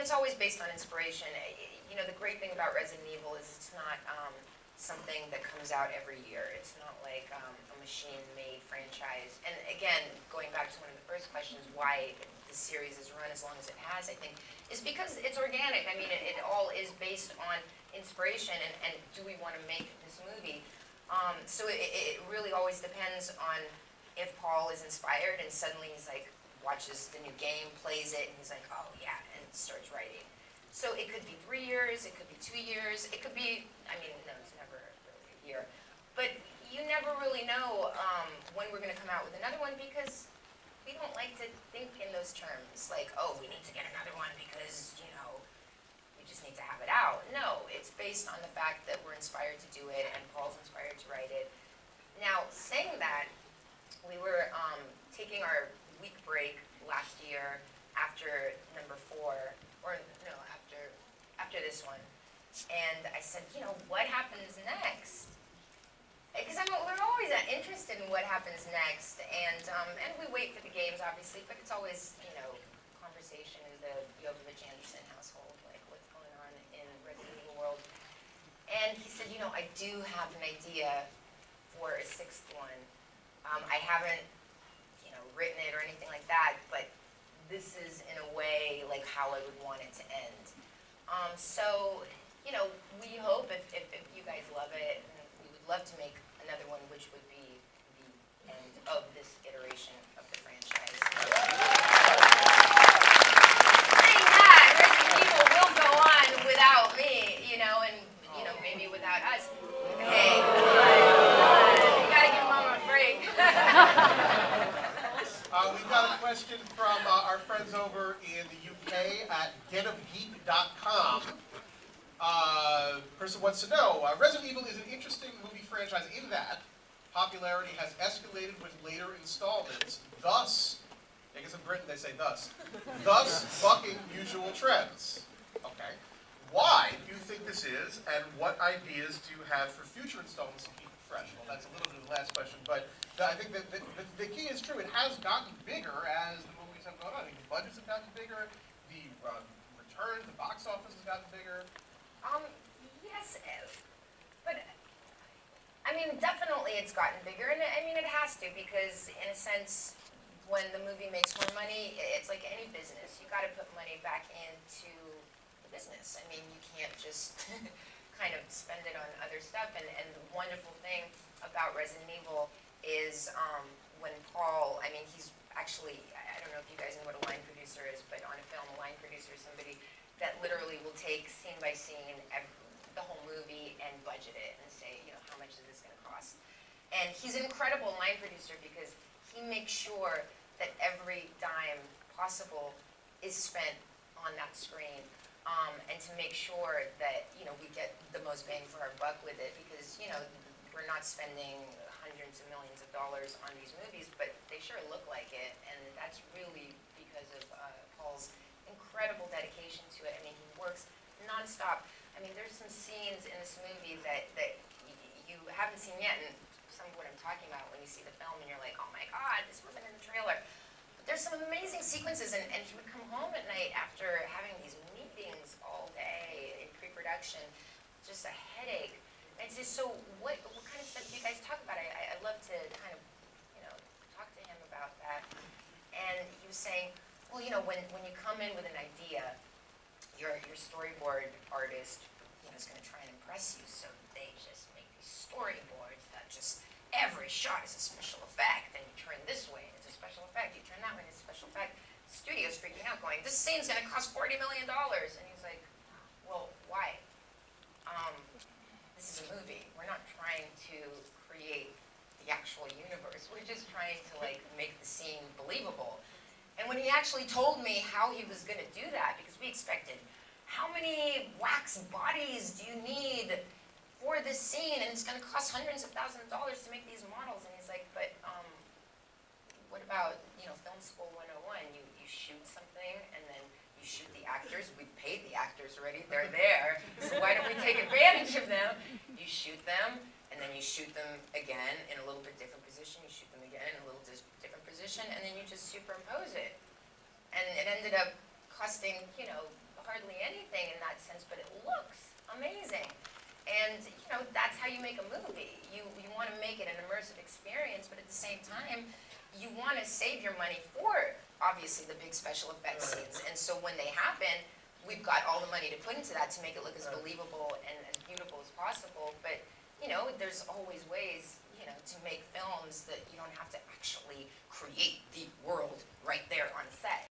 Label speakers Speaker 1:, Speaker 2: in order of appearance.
Speaker 1: it's always based on inspiration. You know, the great thing about Resident Evil is it's not something that comes out every year. It's not like a machine-made franchise. And again, going back to one of the first questions, why the series has run as long as it has, I think, is because it's organic. I mean, it all is based on inspiration and do we want to make this movie? So it really always depends on if Paul is inspired and suddenly he's like, watches the new game, plays it, and he's like, oh yeah, and starts writing. So it could be 3 years, it could be 2 years, it could be, I mean, no, it's never really a year. But you never really know when we're going to come out with another one because we don't like to think in those terms, like, oh, we need to get another one because, you know, we just need to have it out. No, it's based on the fact that we're inspired to do it and Paul's inspired to write it. Now, saying that, we were taking our week break last year after number 4, or no, after this one, and I said, you know, what happens next? Because we're always interested in what happens next, and we wait for the games, obviously, but it's always, you know, conversation in the Jovovich Anderson household, like what's going on in Resident Evil world. And he said, you know, I do have an idea for a 6th one. I haven't written it or anything like that, but this is in a way like how I would want it to end. So, you know, we hope if you guys love it, and we would love to make another one, which would be the end of this iteration of the franchise. Saying that, Resident Evil will go on without me, you know, and maybe without us. Hey, you gotta give Mama a break.
Speaker 2: We've got a question from our friends over in the UK at getofgeek.com. Person wants to know, Resident Evil is an interesting movie franchise in that popularity has escalated with later installments, thus, I guess in Britain they say thus bucking usual trends. Okay. Why do you think this is, and what ideas do you have for future installments to keep it fresh? Well, that's a little bit of the last question, but I think that the key is true. It has gotten bigger as the movies have gone on. I think the budgets have gotten bigger, the returns, the box office has gotten bigger.
Speaker 1: Yes, but I mean, definitely it's gotten bigger, and I mean, it has to, because in a sense, when the movie makes more money, it's like any business. You got to put money back into the business. I mean, you can't just kind of spend it on other stuff, and the wonderful thing about Resident Evil is when Paul, I mean, he's actually, I don't know if you guys know what a line producer is, but on a film, a line producer is somebody that literally will take scene by scene the whole movie and budget it and say, you know, how much is this going to cost? And he's an incredible line producer because he makes sure that every dime possible is spent on that screen, and to make sure that, you know, we get the most bang for our buck with it, because, you know, we're not spending hundreds of millions of dollars on these movies, but they sure look like it, and that's really because of Paul's incredible dedication to it. I mean, he works nonstop. I mean, there's some scenes in this movie that you haven't seen yet, and some of what I'm talking about when you see the film, and you're like, oh my God, this wasn't in the trailer. But there's some amazing sequences, and he would come home at night after having these meetings all day in pre-production, just a headache. And so, what kind of stuff do you guys talk about? I'd love to kind of, you know, talk to him about that. And he was saying, well, you know, when you come in with an idea, your storyboard artist, you know, is going to try and impress you, so they just make these storyboards that just every shot is a special effect. Then you turn this way, and it's a special effect. You turn that way, and it's a special effect. The studio's freaking out, going, this scene's going to cost $40 million. And he's like, well, why? This is a movie. We're not trying to create the actual universe. We're just trying to, like, make the scene believable. And when he actually told me how he was going to do that, because we expected, how many wax bodies do you need for this scene? And it's going to cost hundreds of thousands of dollars to make these models. And he's like, but what about, you know, film school 101? You shoot something, and then you shoot the actors. We paid the actors already. They're there. So why don't we take advantage of them? You shoot them, and then you shoot them again in a little bit different position. You shoot them again in a little different position, and then you just superimpose it. And it ended up costing, you know, hardly anything in that sense, but it looks amazing. And, you know, that's how you make a movie. You want to make it an immersive experience, but at the same time, you want to save your money for, obviously, the big special effects scenes. And so when they happen, we've got all the money to put into that to make it look as believable and as beautiful as possible. But, you know, there's always ways, you know, to make films that you don't have to actually create the world right there on set.